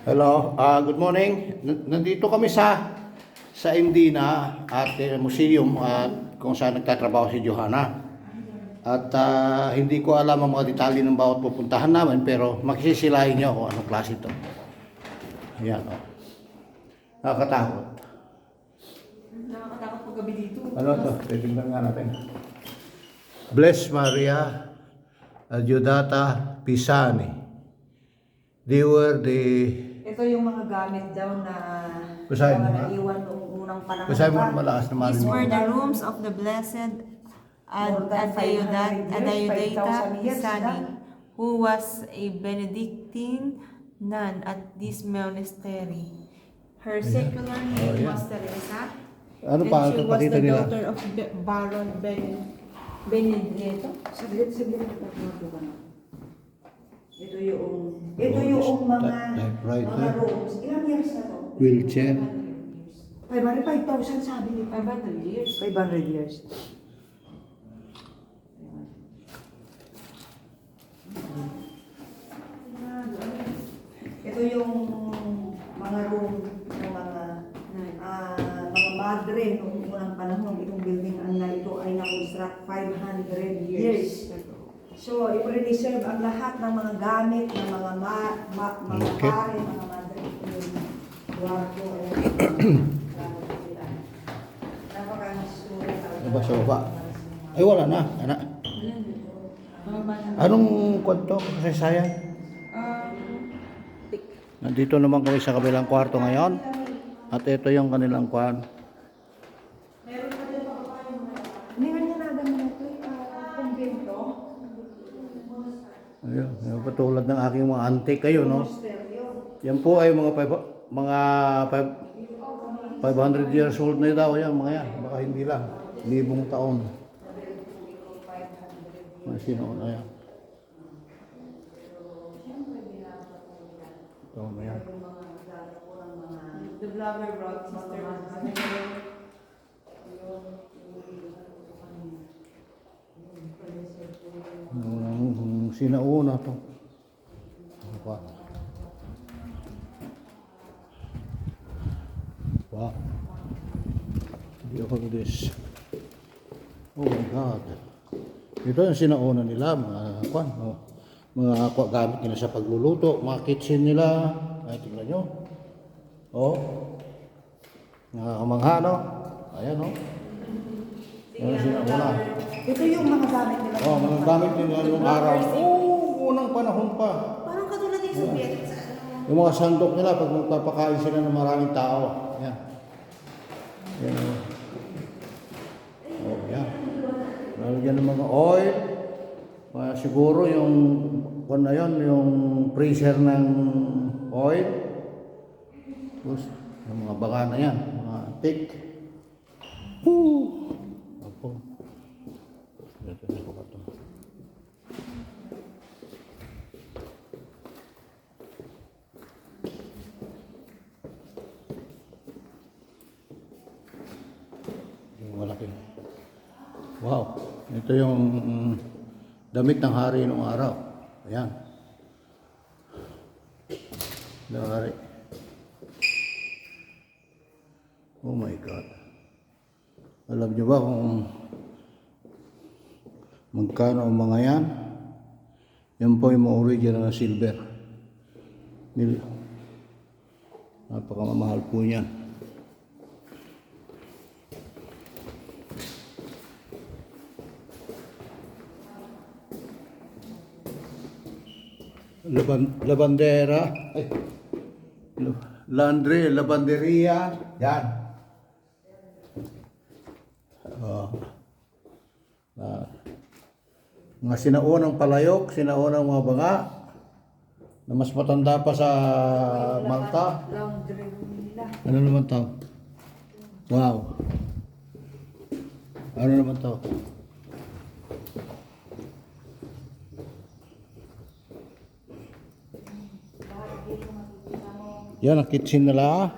Hello, good morning. Nandito kami sa Indina at museum at kung saan nagtatrabaho si Johanna. At hindi ko alam ang mga detalye ng bawat pupuntahan namin pero makisisilahin niyo kung anong klase ito. Ayan, oh. Nakakatakot. Nakakatakot pag gabi dito. Ano ito? Titignan nga natin. Bless Maria Adjudata Pisani. They were the... Ito yung mga gamit daw na Basahin mo mga nga. naiwan noong unang panahon. Basahin mo malakas na These were marinig. the rooms of the blessed Adayodata Pisani, who was a Benedictine nun at this monastery. Her secular name was Teresa. Ano and pa? she was Pakita the nila. daughter of Baron Benedetto. Saglit. Ito yung mga Typewriter. rooms. Ilang years na to? Wheelchair. 500,000 sabi ni 500 years. 500 years. Ito yung mga room ng mga madre noong unang panahon. Itong building na ito ay na-construct 500 years. So, i-preserve ang lahat ng mga gamit ng mga Okay. pare, mga madre. Yung kwarto. Ano ba sa baba? Ay wala na. Anak. Anong kwento? Kasaysayan? Nandito naman kami sa kabilang kwarto ngayon. At ito yung kanilang kwan. Meron nga nagan na ito, kumbento. Ayun, yung patulad ng aking mga antique kayo, no? Yan po ay mga 500 years old na daw yan, mga yan. Baka hindi lang. Libong taon. Sino na yan? Ito na yan. The vlogger brought Sister Sinauna to. Ano pa? Wow. Look at this. Oh my God. Ito yung sinauna nila, mga kwan, mga gamit nila sa pagluluto, mga kitchen nila. Ay, tingnan nyo. Oh. Nakakamangha, no? Ayan, no? Yan ang sinauna. Ito yung mga gamit nila. Oh, mga gamit nila nung araw. Oh, unang panahon pa. Parang katulad ng Soviet. Yung mga sandok nila pag magpapakain sila ng maraming tao. Yan. Yan. Oh, yan. Lalagyan ng mga oil. Siguro yung kung na yun, yung freezer ng oil. Tapos, yung mga baka na yan, mga antique. Woo! Opo. Ito na po ito. Yung malaki. Wow. Ito yung damit ng hari noong araw. Ayan. Ng hari. Oh my God. Alam niyo ba kung magkano ang mga yan? Yan po yung mga original na silver. Napakamamahal po yan. Labandera. Ay. Lavanderia. Yan. Mga sinaunang palayok, sinaunang mga banga na mas matanda pa sa Malta. Laundry nila. Ano naman to? Wow. Ano naman to? Yan ang kitchen nila.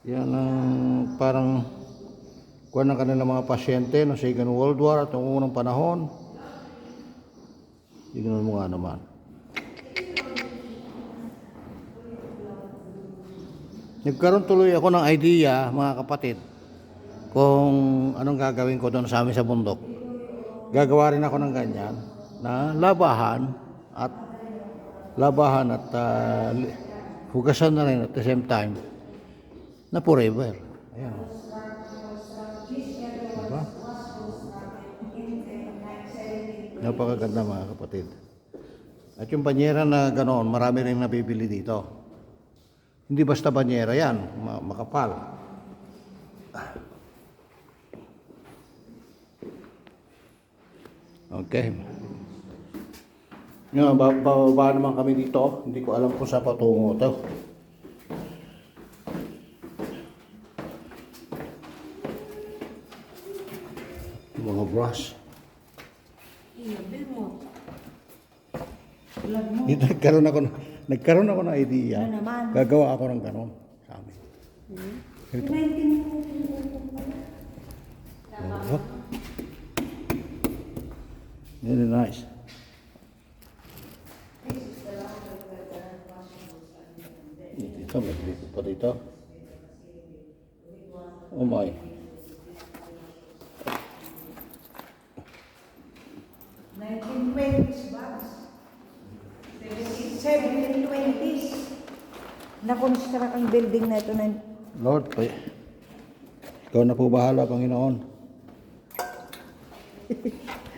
Yan ang parang kuha ng kanilang mga pasyente no Second World War at noong unang panahon. Tignan mo nga naman. Nagkaroon tuloy ako ng idea, mga kapatid, kung anong gagawin ko doon sa amin sa bundok. Gagawa rin ako ng ganyan na labahan at hugasan na rin at the same time na forever. Ayan. Diba? Napakaganda mga kapatid. At yung banyera na ganoon, marami rin nabibili dito. Hindi basta banyera yan, makapal. Okay. Nga, bababa naman kami dito. Hindi ko alam kung saan patungo ito. Mga brush. Bill mo. Vlog mo. Nagkaroon ako ng idea. Ano naman? Gagawa ako ng ganon sa amin. Ito. Oh. Very nice. Dito, maglito pa dito. Oh my. Na-construct ang building na ito na Lord, ikaw na po bahala, Panginoon.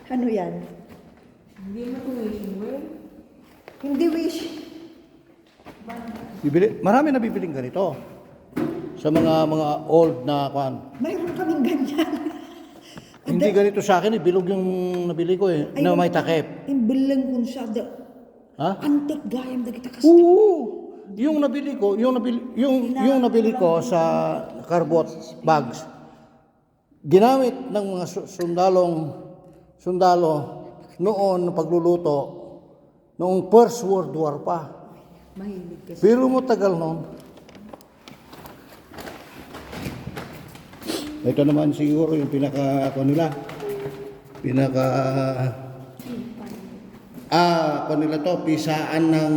ano yan? Hindi mo ito wishing well. Hindi wish. Marami na bibiling ganito. Sa mga old na kwan. Mayroon kaming ganyan. Hindi ganito sa akin, bilog yung nabili ko eh. Na may takip. Imbilang kung siya, Ha? antik gayam na kita kasi. Oo. Yung nabili ko sa cardboard bags. Ginamit ng mga sundalo noon na pagluluto noong First World War pa. Mahilig kasi. Pero mo tagal noon. Ito naman siguro yung nila to, pisaan ng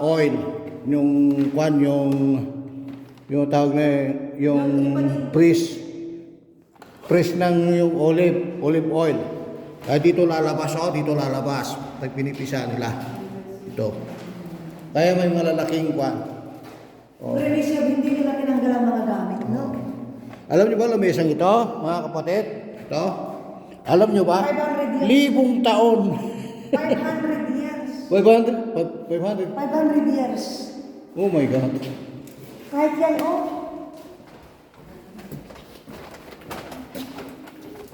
oil. Yung tawag na yung press ng yung olive oil. Kaya dito lalabas. Pag pinipisa nila. Ito. Kaya may malalaking kwan. Release hindi nila tinanggal ang mga gamit, no? Alam niyo ba lamesang ito, mga kapatid? Ito. Alam niyo ba? 500 years. 1,000 taon. 500 years. 500? 500 years. Oh my God. Kahit yan, oh.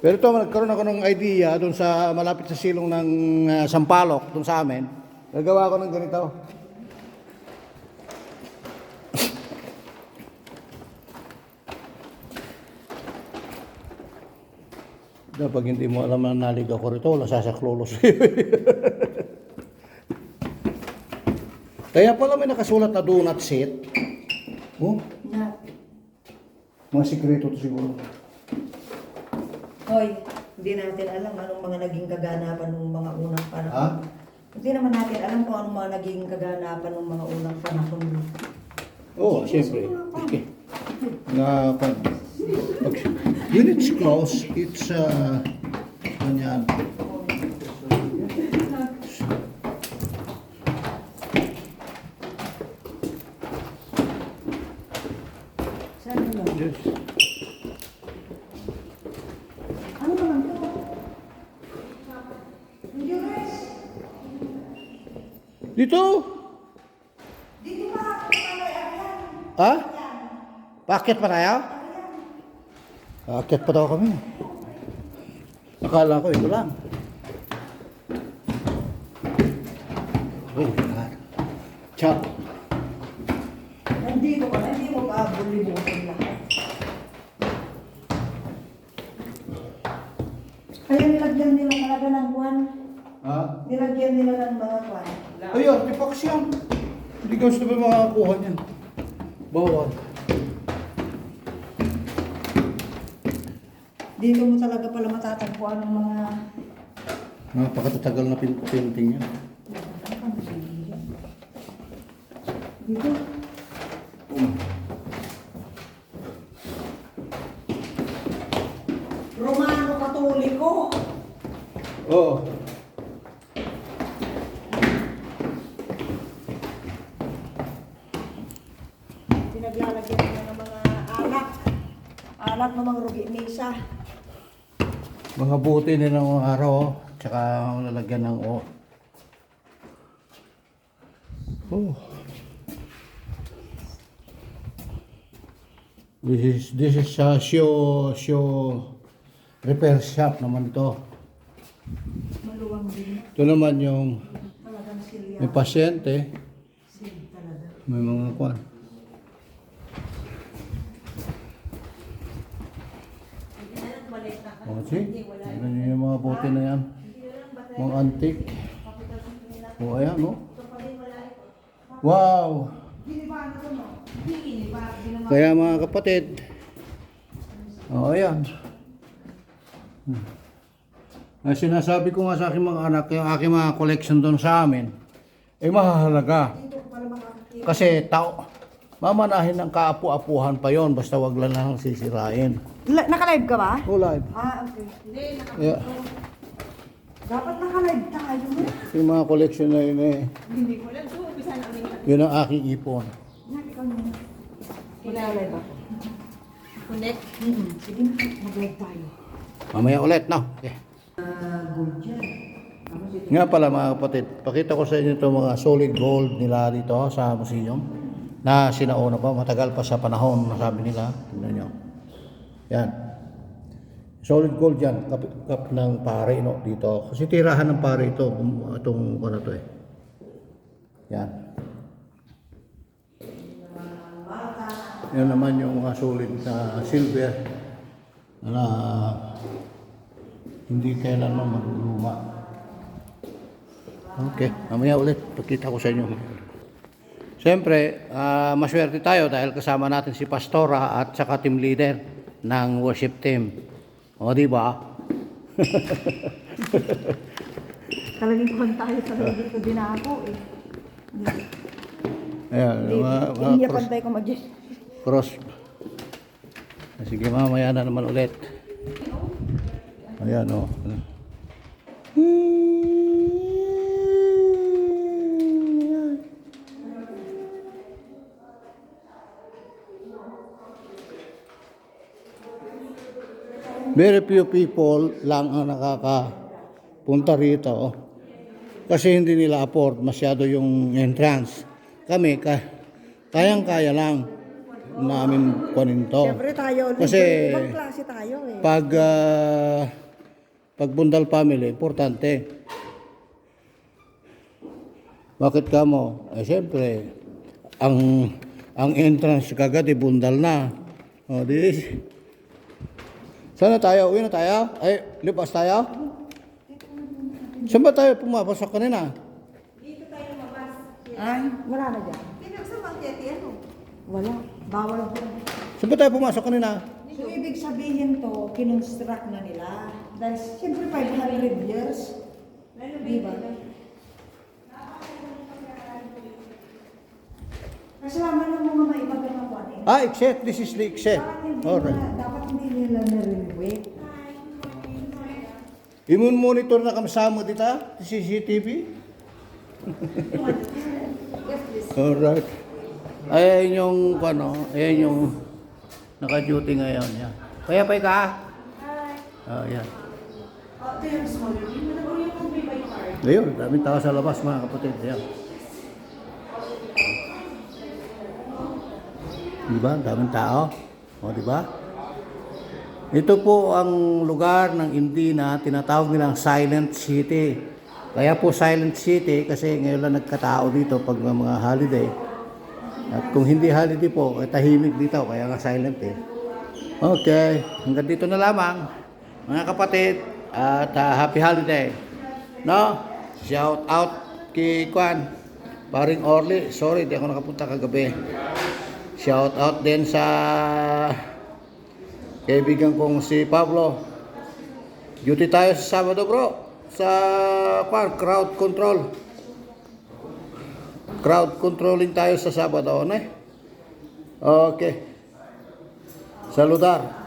Pero ito, nagkaroon ako ng idea doon sa malapit sa silong ng Sampaloc, doon sa amin. Gagawa ko ng ganito. Pag hindi mo alam na naligaw ko rito, wala sasaklolos. Kaya pala may nakasulat na do not sit. Oh, Na. mga sikreto to siguro. Hoy, hindi natin alam anong mga naging kaganapan ng mga unang panahon. Ha? Hindi naman natin alam kung anong mga naging kaganapan ng mga unang panahon. Oo, siyempre. Okay. When it's close, it's ganyan. Saan mo? Yes. Ano naman to? Hindi guys. Dito? Dito pa. Ha? Paakyat pa tayo? Paakyat pa daw kami. Akala ko ito lang. Oh God. Chop. Nandito ka, hindi mo pa bulibutin lahat. Kaya nilagyan nila talaga ng buwan. Ha? Nilagyan nila ng mga buwan. Ay, artifacts yan. Hindi ka gusto ba makakuha niyan? Bawal. Dito mo talaga pala matatagpuan ng mga Napakatatagal na painting yan. Dito. Romano Katoliko. Oo. Pinaglalagyan nila ng mga alak. Alak ng mga rugi mesa. Mga buti din ng araw, oh. Tsaka lalagyan ng o. Oh. This is show repair shop naman ito. Maluwang din. Ito naman yung Talagang silya. may pasyente, Sil talaga. may mga kwan. Oh, see? Tignan niyo yung mga bote na yan. Mga antique. Oh, ayan, no? Wow! Kaya mga kapatid, oh, ayan. Ang sinasabi ko nga sa aking mga anak, yung aking mga collection doon sa amin, ay mahalaga. Kasi mamanahin ng kaapu-apuhan pa yon, basta wag lang lang sisirain. Naka-live ka ba? Oh, live. Ah, okay. Yeah. Dapat naka-live tayo. Yung mga collection na yun eh, Hindi ko lang. So, umpisa namin. yun ang aking ipon. Ikaw na. Naka-live ako. Connect. Sige na, mag-live tayo. Mamaya ulit, no? Okay. Gold yan. Nga pala mga kapatid, pakita ko sa inyo itong mga solid gold nila dito sa museum na sinauna pa, matagal pa sa panahon na sabi nila. Tingnan nyo. Yan. Solid gold yan, kap ng pare no, dito. Kasi tirahan ng pare ito, itong ano to eh. Yan. Yan naman yung mga solid na silver na hindi kailanman magluma. Okay, mamaya ulit, pakita ko sa inyo. Siyempre, maswerte tayo dahil kasama natin si Pastora at saka team leader ng worship team. O, di ba? Kalagikuhan tayo sa dito din ako eh. Ayan, Hindi pantay ko mag cross. Sige, mamaya na naman ulit. Ayan, o. Very few people lang ang nakakapunta rito. Oh. Kasi hindi nila afford masyado yung entrance. Kami, kayang-kaya lang namin kunin to. Siyempre tayo, Kasi ibang klase tayo eh. pag Bundal family, importante. Bakit ka mo? Siyempre, ang entrance kagad Bundal na. O, Sana tayo? Uwi na tayo? Ay, lipas tayo? Saan ba tayo pumapasok kanina? Dito tayo lumabas. Ay, wala na dyan. Sa Mangketi, ano? Wala. Bawal ako. Saan ba tayo pumasok kanina? So, ibig sabihin to, kinonstruct na nila. Dahil, siyempre, 500 years. Di ba? Kasama ng mga maibagang ako eh. Exit. This is the exit. Alright. Dapat hindi nila na-renovate. Imun-monitor na kami sama dito, CCTV. Alright. Ayan yung, ayan yung naka-duty ngayon. Yan. Kaya pa ka? Oh, yan. Ayun, daming tao sa labas mga kapatid. Ayan. Diba? Daming tao. O, diba? Ito po ang lugar ng Indina, tinatawag nilang Silent City. Kaya po Silent City kasi ngayon lang nagkatao dito pag mga holiday. At kung hindi holiday po, tahimik dito, kaya nga silent eh. Okay, hanggang dito na lamang mga kapatid at happy holiday. No? Shout out kay Kwan, paring Orly. Sorry, di ako nakapunta kagabi. Shout out din sa kaibigan kong si Pablo. Duty tayo sa Sabado bro. Sa crowd control. Crowd controlling tayo sa Sabado, ne? Okay. Saludar.